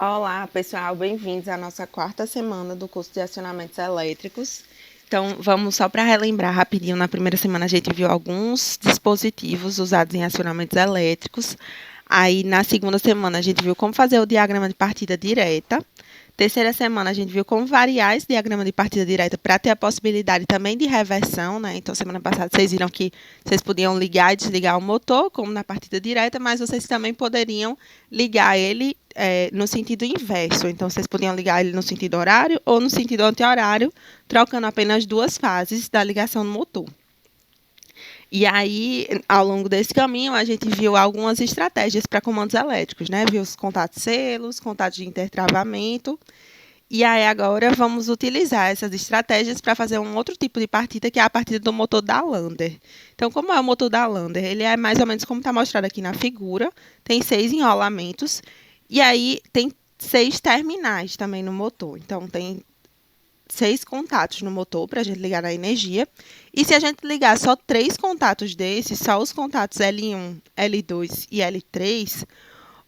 Olá, pessoal, bem-vindos à nossa quarta semana do curso de acionamentos elétricos. Então, vamos só para relembrar rapidinho, na primeira semana a gente viu alguns dispositivos usados em acionamentos elétricos. Aí, na segunda semana, a gente viu como fazer o diagrama de partida direta. Terceira semana, a gente viu como variar esse diagrama de partida direta para ter a possibilidade também de reversão, né? Então, semana passada, vocês viram que vocês podiam ligar e desligar o motor, como na partida direta, mas vocês também poderiam ligar ele no sentido inverso. Então, vocês podiam ligar ele no sentido horário ou no sentido anti-horário, trocando apenas duas fases da ligação do motor. E aí, ao longo desse caminho, a gente viu algumas estratégias para comandos elétricos, né? Viu os contatos selos, contatos de intertravamento. E aí, agora, vamos utilizar essas estratégias para fazer um outro tipo de partida, que é a partida do motor da Lander. Então, como é o motor da Lander? Ele é mais ou menos como está mostrado aqui na figura. Tem 6 enrolamentos. E aí, tem 6 terminais também no motor. Então, tem 6 contatos no motor para a gente ligar na energia. E se a gente ligar só 3 contatos desses, só os contatos L1, L2 e L3,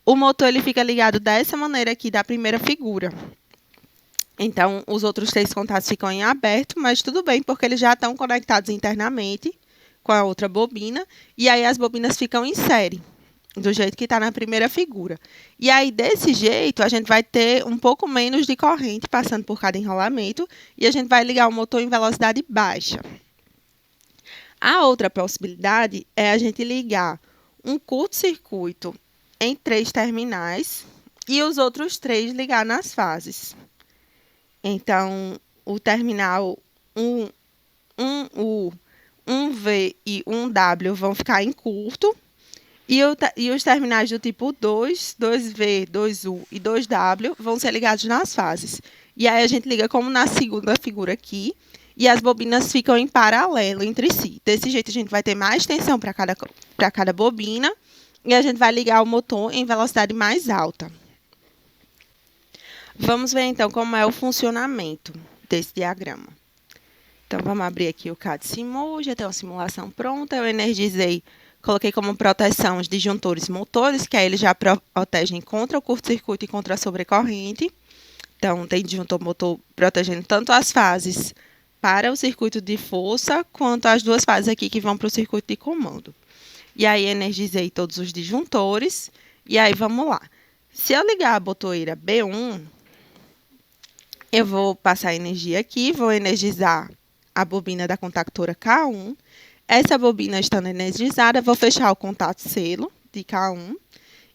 o motor ele fica ligado dessa maneira aqui da primeira figura. Então, os outros 3 contatos ficam em aberto, mas tudo bem, porque eles já estão conectados internamente com a outra bobina. E aí as bobinas ficam em série, do jeito que está na primeira figura. E aí, desse jeito, a gente vai ter um pouco menos de corrente passando por cada enrolamento e a gente vai ligar o motor em velocidade baixa. A outra possibilidade é a gente ligar um curto-circuito em 3 terminais e os outros 3 ligar nas fases. Então, o terminal 1U, 1V e 1W vão ficar em curto. E os terminais do tipo 2, 2V, 2U e 2W vão ser ligados nas fases. E aí a gente liga como na segunda figura aqui, e as bobinas ficam em paralelo entre si. Desse jeito a gente vai ter mais tensão para cada bobina, e a gente vai ligar o motor em velocidade mais alta. Vamos ver então como é o funcionamento desse diagrama. Então vamos abrir aqui o CAD Simu, já tem uma simulação pronta, eu energizei. Coloquei como proteção os disjuntores motores, que aí eles já protegem contra o curto-circuito e contra a sobrecorrente. Então, tem disjuntor motor protegendo tanto as fases para o circuito de força, quanto as duas fases aqui que vão para o circuito de comando. E aí, energizei todos os disjuntores. E aí, vamos lá. Se eu ligar a botoeira B1, eu vou passar energia aqui, vou energizar a bobina da contactora K1. Essa bobina estando energizada, vou fechar o contato selo de K1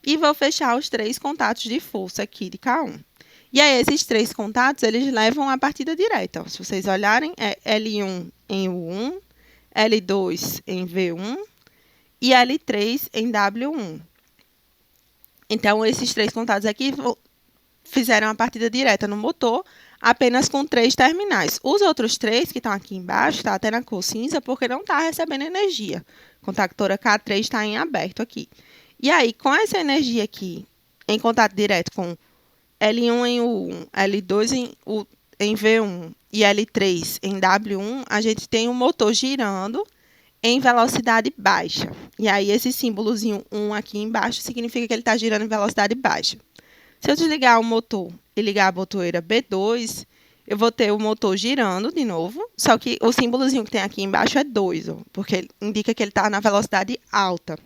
e vou fechar os 3 contatos de força aqui de K1. E aí, esses 3 contatos, eles levam a partida direta. Se vocês olharem, é L1 em U1, L2 em V1 e L3 em W1. Então, esses 3 contatos aqui fizeram a partida direta no motor, apenas com 3 terminais. Os outros 3 que estão aqui embaixo, está até na cor cinza, porque não está recebendo energia. A contactora K3 está em aberto aqui. E aí, com essa energia aqui, em contato direto com L1 em U1, L2 em V1 e L3 em W1, a gente tem um motor girando em velocidade baixa. E aí, esse símbolozinho 1 aqui embaixo significa que ele está girando em velocidade baixa. Se eu desligar o motor e ligar a botoeira B2, eu vou ter o motor girando de novo, só que o símbolozinho que tem aqui embaixo é 2, porque indica que ele está na velocidade alta.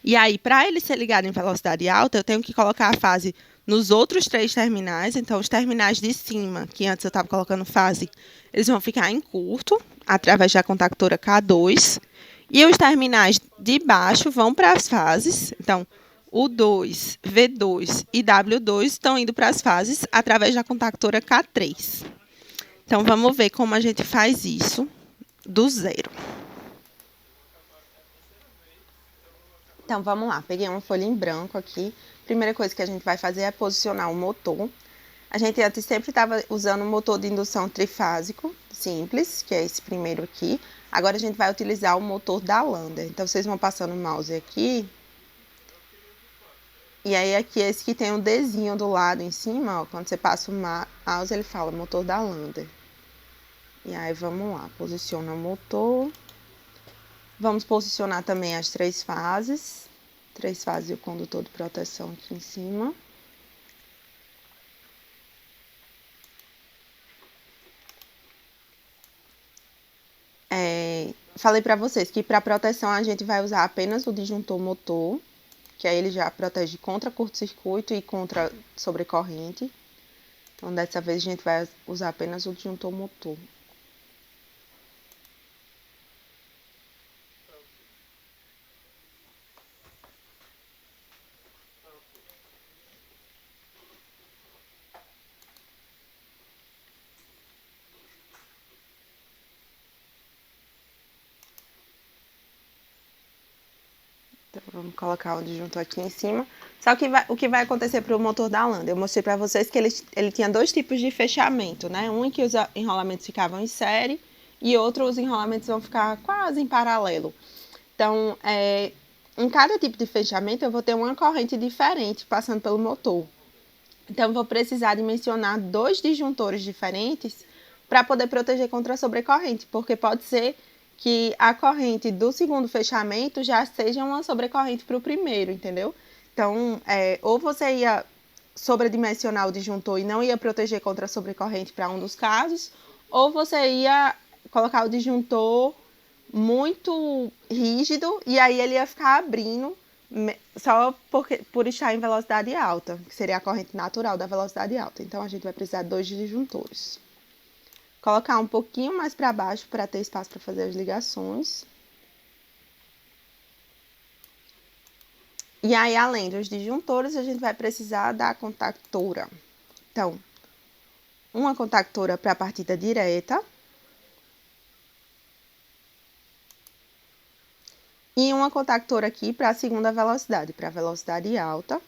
E aí, para ele ser ligado em velocidade alta, eu tenho que colocar a fase nos outros 3 terminais. Então, os terminais de cima, que antes eu estava colocando fase, eles vão ficar em curto, através da contactora K2. E os terminais de baixo vão para as fases. Então, U2, V2 e W2 estão indo para as fases através da contactora K3. Então, vamos ver como a gente faz isso do zero. Então, vamos lá. Peguei uma folha em branco aqui. Primeira coisa que a gente vai fazer é posicionar o motor. A gente antes sempre estava usando o motor de indução trifásico simples, que é esse primeiro aqui. Agora, a gente vai utilizar o motor da Lander. Então, vocês vão passando o mouse aqui. E aí, aqui, esse que tem um Dzinho do lado em cima, ó, quando você passa o mouse, ele fala motor da Lander. E aí, vamos lá, posiciona o motor. Vamos posicionar também as 3 fases. 3 fases e o condutor de proteção aqui em cima. falei para vocês que para proteção a gente vai usar apenas o disjuntor motor, que aí ele já protege contra curto-circuito e contra sobrecorrente. Então, dessa vez a gente vai usar apenas o disjuntor motor. Então, vamos colocar o disjuntor aqui em cima. Só que o que vai acontecer para o motor da Landa? Eu mostrei para vocês que ele tinha dois tipos de fechamento, né? Um em que os enrolamentos ficavam em série e outro os enrolamentos vão ficar quase em paralelo. Então, em cada tipo de fechamento eu vou ter uma corrente diferente passando pelo motor. Então, eu vou precisar dimensionar dois disjuntores diferentes para poder proteger contra a sobrecorrente, porque pode ser que a corrente do segundo fechamento já seja uma sobrecorrente para o primeiro, entendeu? Então, ou você ia sobredimensionar o disjuntor e não ia proteger contra a sobrecorrente para um dos casos, ou você ia colocar o disjuntor muito rígido e aí ele ia ficar abrindo só por estar em velocidade alta, que seria a corrente natural da velocidade alta. Então, a gente vai precisar de dois disjuntores. Colocar um pouquinho mais para baixo para ter espaço para fazer as ligações. E aí, além dos disjuntores, a gente vai precisar da contactora. Então, uma contactora para a partida direta. E uma contactora aqui para a segunda velocidade, para a velocidade alta.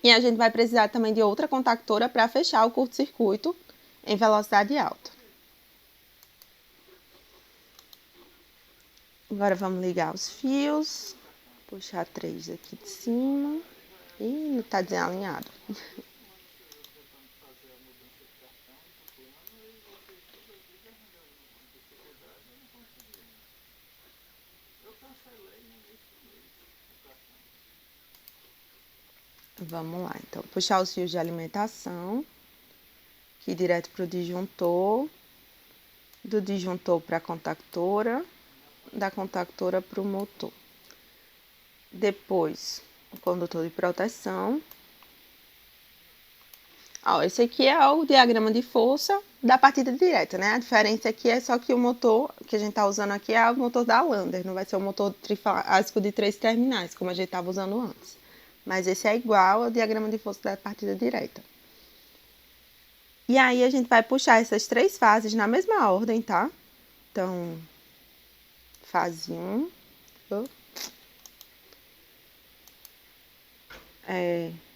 E a gente vai precisar também de outra contactora para fechar o curto-circuito em velocidade alta. Agora vamos ligar os fios. Puxar 3 aqui de cima. Ih, não tá desalinhado. Vamos lá, então. Puxar os fios de alimentação. Aqui direto para o disjuntor. Do disjuntor para a contactora. Da contactora para o motor. Depois, o condutor de proteção. Ó, esse aqui é o diagrama de força da partida direta, né? A diferença aqui é só que o motor que a gente tá usando aqui é o motor da Lander, não vai ser o motor trifásico de 3 terminais, como a gente estava usando antes. Mas esse é igual ao diagrama de força da partida direta. E aí a gente vai puxar essas 3 fases na mesma ordem, tá? Então, fase 1.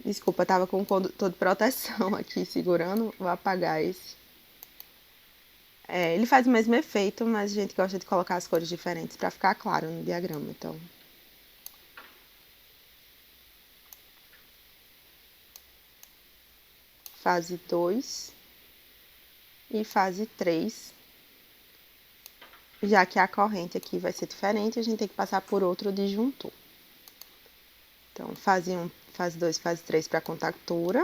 Desculpa, tava com o condutor de proteção aqui segurando, vou apagar esse. Ele faz o mesmo efeito, mas a gente gosta de colocar as cores diferentes para ficar claro no diagrama, então. Fase 2 e fase 3. Já que a corrente aqui vai ser diferente, a gente tem que passar por outro disjuntor. Então, fase 1, fase 2, fase 3 para a contactora.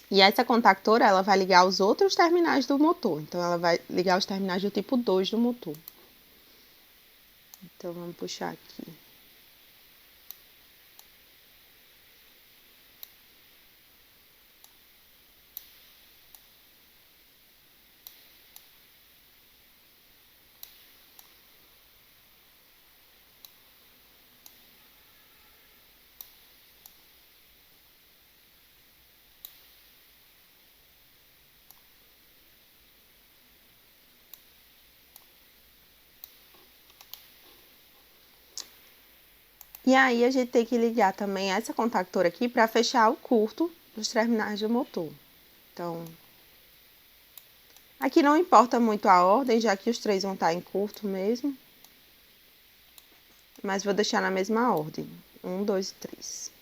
E essa contactora, ela vai ligar os outros terminais do motor. Então, ela vai ligar os terminais do tipo 2 do motor. Então, vamos puxar aqui. E aí, a gente tem que ligar também essa contactora aqui para fechar o curto dos terminais do motor. Então, aqui não importa muito a ordem, já que os 3 vão estar em curto mesmo. Mas vou deixar na mesma ordem. 1, 2 e 3.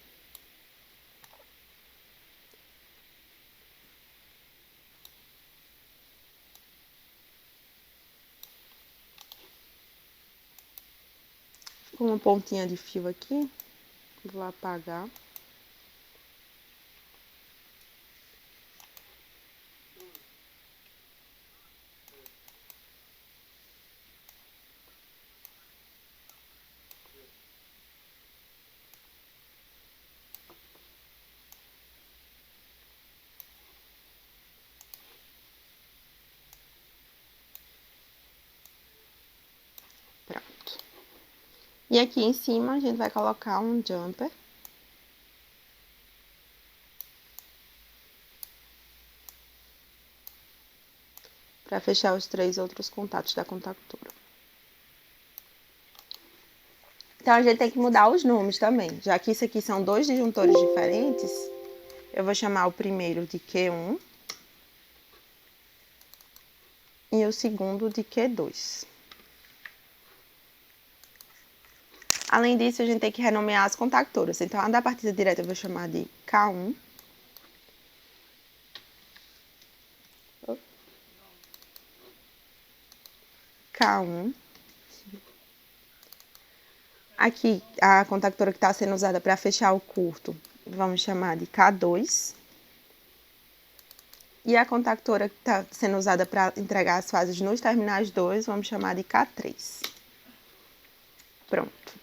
Com uma pontinha de fio aqui, vou apagar. E aqui em cima a gente vai colocar um jumper. Para fechar os 3 outros contatos da contactora. Então, a gente tem que mudar os nomes também. Já que isso aqui são 2 disjuntores diferentes, eu vou chamar o primeiro de Q1 e o segundo de Q2. Além disso, a gente tem que renomear as contactoras. Então, a da partida direta eu vou chamar de K1. K1. Aqui, a contactora que está sendo usada para fechar o curto, vamos chamar de K2. E a contactora que está sendo usada para entregar as fases nos terminais 2, vamos chamar de K3. Pronto.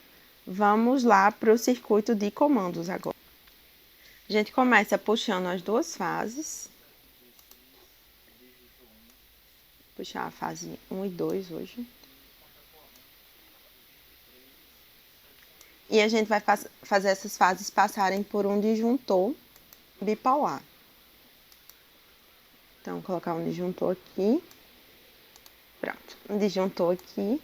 Vamos lá para o circuito de comandos agora. A gente começa puxando as 2 fases. Vou puxar a fase 1 e 2 hoje. E a gente vai fazer essas fases passarem por um disjuntor bipolar. Então, vou colocar um disjuntor aqui. Pronto, um disjuntor aqui.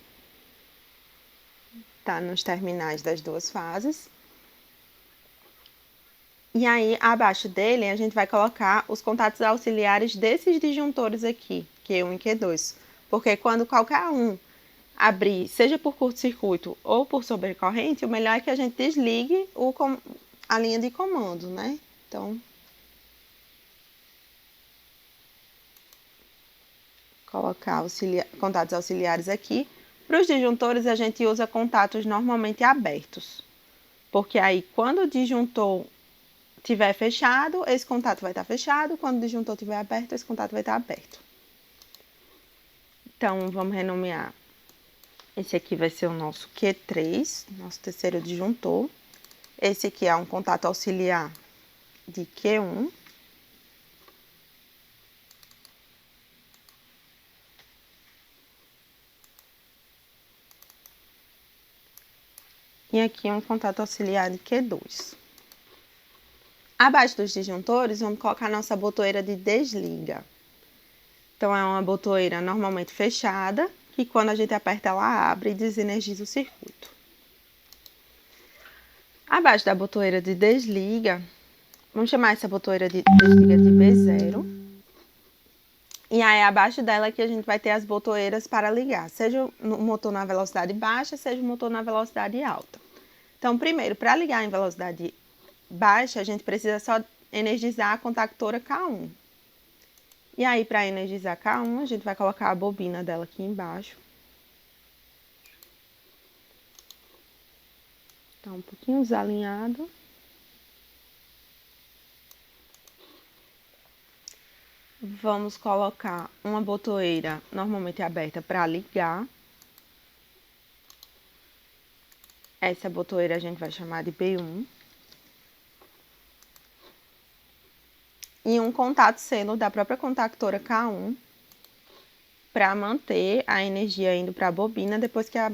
Tá nos terminais das 2 fases. E aí, abaixo dele, a gente vai colocar os contatos auxiliares desses disjuntores aqui, Q1 e Q2. Porque quando qualquer um abrir, seja por curto-circuito ou por sobrecorrente, o melhor é que a gente desligue a linha de comando, né? Então, colocar contatos auxiliares aqui. Para os disjuntores, a gente usa contatos normalmente abertos. Porque aí, quando o disjuntor estiver fechado, esse contato vai estar fechado. Quando o disjuntor estiver aberto, esse contato vai estar aberto. Então, vamos renomear. Esse aqui vai ser o nosso Q3, nosso terceiro disjuntor. Esse aqui é um contato auxiliar de Q1. E aqui um contato auxiliar de Q2. Abaixo dos disjuntores, vamos colocar a nossa botoeira de desliga. Então, é uma botoeira normalmente fechada, que quando a gente aperta, ela abre e desenergiza o circuito. Abaixo da botoeira de desliga, vamos chamar essa botoeira de desliga de B0. E aí, abaixo dela que a gente vai ter as botoeiras para ligar, seja o motor na velocidade baixa, seja o motor na velocidade alta. Então, primeiro, para ligar em velocidade baixa, a gente precisa só energizar a contactora K1. E aí, para energizar K1, a gente vai colocar a bobina dela aqui embaixo. Tá um pouquinho desalinhado. Vamos colocar uma botoeira normalmente aberta para ligar. Essa botoeira a gente vai chamar de B1. E um contato selo da própria contactora K1 para manter a energia indo para a bobina depois que a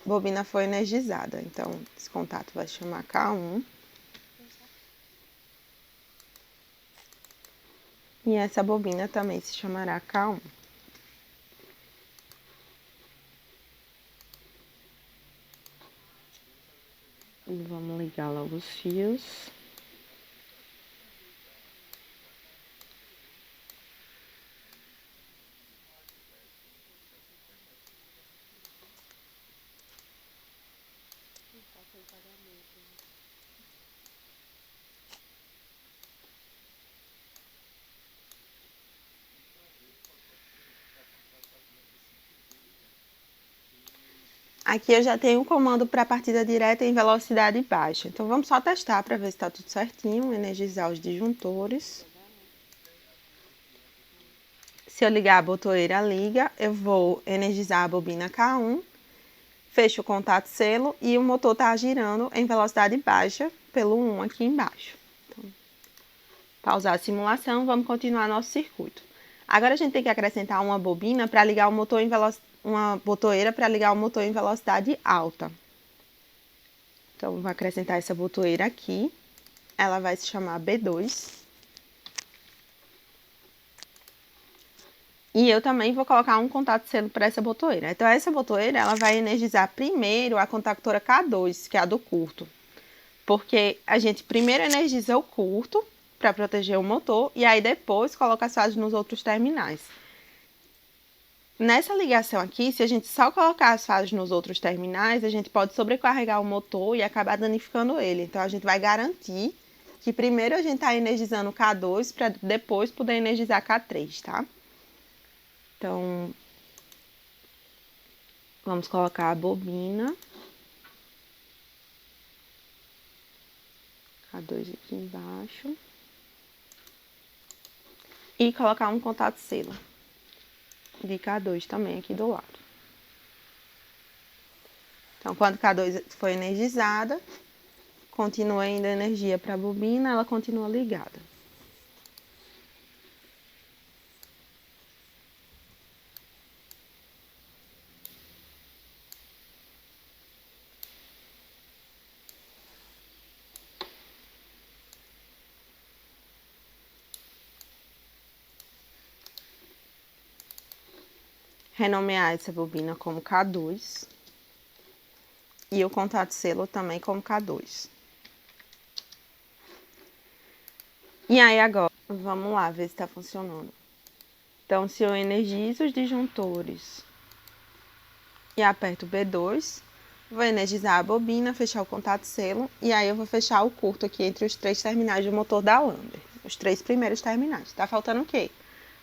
bobina foi energizada. Então, esse contato vai chamar K1. E essa bobina também se chamará K1. E vamos ligar logo os fios. Aqui eu já tenho um comando para partida direta em velocidade baixa. Então, vamos só testar para ver se está tudo certinho, energizar os disjuntores. Se eu ligar a botoeira liga, eu vou energizar a bobina K1, fecho o contato selo e o motor está girando em velocidade baixa pelo 1 aqui embaixo. Então, pausar a simulação, vamos continuar nosso circuito. Agora a gente tem que acrescentar uma bobina para ligar o motor em uma botoeira para ligar o motor em velocidade alta. Então, vou acrescentar essa botoeira aqui. Ela vai se chamar B2. E eu também vou colocar um contato selo para essa botoeira. Então, essa botoeira, ela vai energizar primeiro a contactora K2, que é a do curto. Porque a gente primeiro energiza o curto, para proteger o motor, e aí depois coloca as fases nos outros terminais. Nessa ligação aqui, se a gente só colocar as fases nos outros terminais, a gente pode sobrecarregar o motor e acabar danificando ele. Então, a gente vai garantir que primeiro a gente está energizando o K2 para depois poder energizar K3, tá? Então, vamos colocar a bobina. K2 aqui embaixo. E colocar um contato selo de K2 também aqui do lado. Então, quando K2 for energizada, continua indo energia para a bobina, ela continua ligada. Renomear essa bobina como K2 e o contato selo também como K2. E aí agora, vamos lá ver se está funcionando. Então, se eu energizo os disjuntores e aperto B2, vou energizar a bobina, fechar o contato selo e aí eu vou fechar o curto aqui entre os 3 terminais do motor da Lander. Os 3 primeiros terminais. Tá faltando o quê?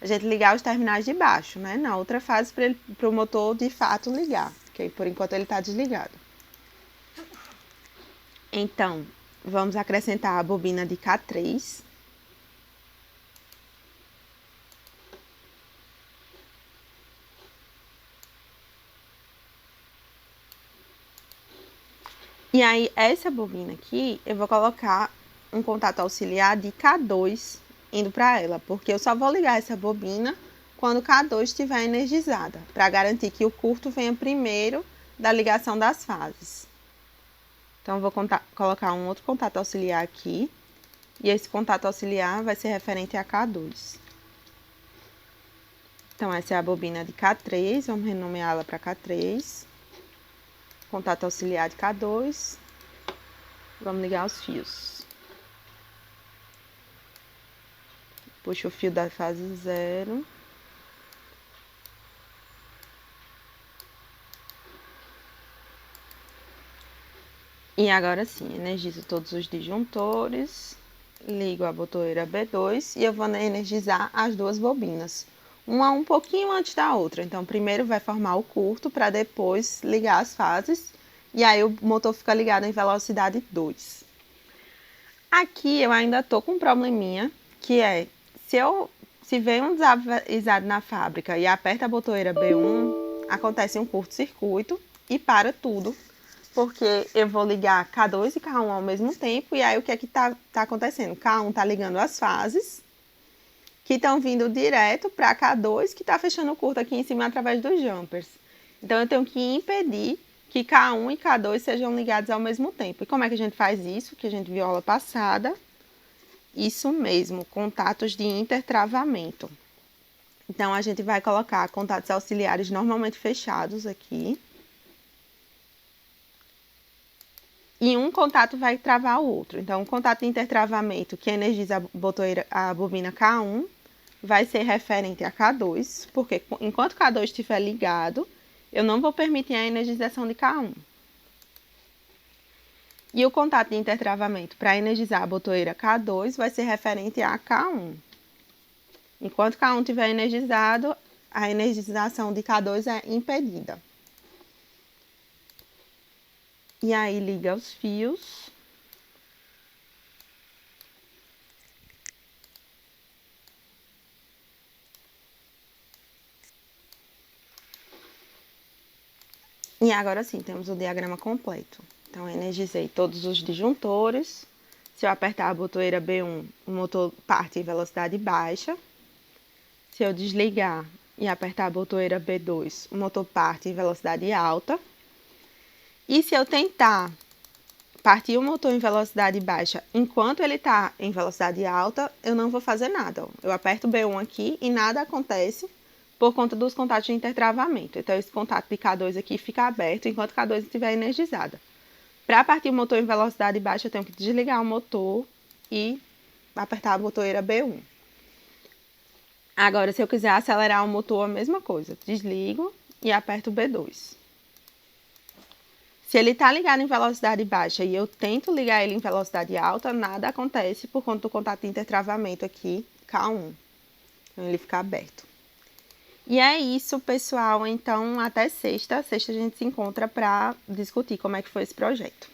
A gente ligar os terminais de baixo, né? Na outra fase para o motor de fato ligar, ok? Por enquanto ele está desligado. Então, vamos acrescentar a bobina de K3. E aí, essa bobina aqui, eu vou colocar um contato auxiliar de K2 indo para ela, porque eu só vou ligar essa bobina quando K2 estiver energizada, para garantir que o curto venha primeiro da ligação das fases. Então, eu vou colocar um outro contato auxiliar aqui, e esse contato auxiliar vai ser referente a K2. Então, essa é a bobina de K3, vamos renomeá-la para K3. Contato auxiliar de K2. Vamos ligar os fios. Puxa o fio da fase 0. E agora sim, energizo todos os disjuntores. Ligo a botoeira B2 e eu vou energizar as duas bobinas. Uma um pouquinho antes da outra. Então, primeiro vai formar o curto para depois ligar as fases. E aí o motor fica ligado em velocidade 2. Aqui eu ainda tô com um probleminha, que é, se vem um desavisado na fábrica e aperta a botoeira B1, acontece um curto-circuito e para tudo, porque eu vou ligar K2 e K1 ao mesmo tempo, e aí o que é que tá acontecendo? K1 tá ligando as fases, que estão vindo direto para K2, que está fechando o curto aqui em cima através dos jumpers. Então, eu tenho que impedir que K1 e K2 sejam ligados ao mesmo tempo. E como é que a gente faz isso? Que a gente viu aula passada. Isso mesmo, contatos de intertravamento. Então, a gente vai colocar contatos auxiliares normalmente fechados aqui. E um contato vai travar o outro. Então, o contato de intertravamento que energiza a bobina K1 vai ser referente a K2, porque enquanto K2 estiver ligado, eu não vou permitir a energização de K1. E o contato de intertravamento para energizar a botoeira K2 vai ser referente a K1. Enquanto K1 estiver energizado, a energização de K2 é impedida. E aí liga os fios. E agora sim, temos o diagrama completo. Então, eu energizei todos os disjuntores. Se eu apertar a botoeira B1, o motor parte em velocidade baixa. Se eu desligar e apertar a botoeira B2, o motor parte em velocidade alta. E se eu tentar partir o motor em velocidade baixa enquanto ele está em velocidade alta, eu não vou fazer nada. Ó. Eu aperto o B1 aqui e nada acontece por conta dos contatos de intertravamento. Então, esse contato de K2 aqui fica aberto enquanto K2 estiver energizada. Para partir o motor em velocidade baixa, eu tenho que desligar o motor e apertar a botoeira B1. Agora, se eu quiser acelerar o motor, a mesma coisa. Desligo e aperto o B2. Se ele está ligado em velocidade baixa e eu tento ligar ele em velocidade alta, nada acontece por conta do contato de intertravamento aqui, K1. Então, ele fica aberto. E é isso, pessoal. Então, até sexta. Sexta a gente se encontra para discutir como é que foi esse projeto.